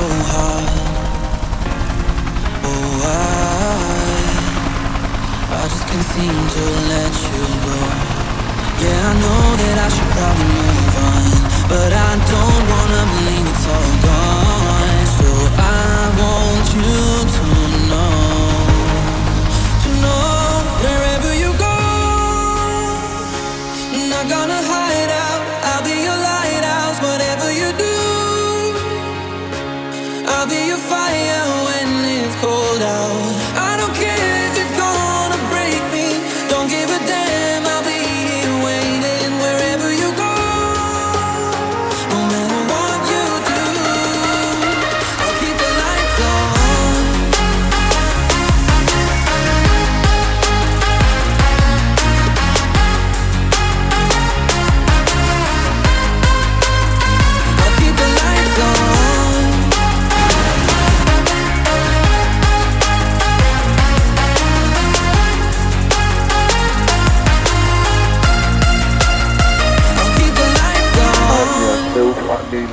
so hard. Oh, I just can't seem to let you go. Yeah, I know that I should probably move on, but I don't wanna believe it's all gone. So I want you to know wherever you go, I'm not gonna hide out. I'll be your lighthouse, whatever you do. I'll be your fire when it's cold out. I don't care if it's gonna break me. Don't give a damn, I'll be here waiting wherever you go. No matter what you do, I'll keep the lights on. I'll keep the lights on. Still fucking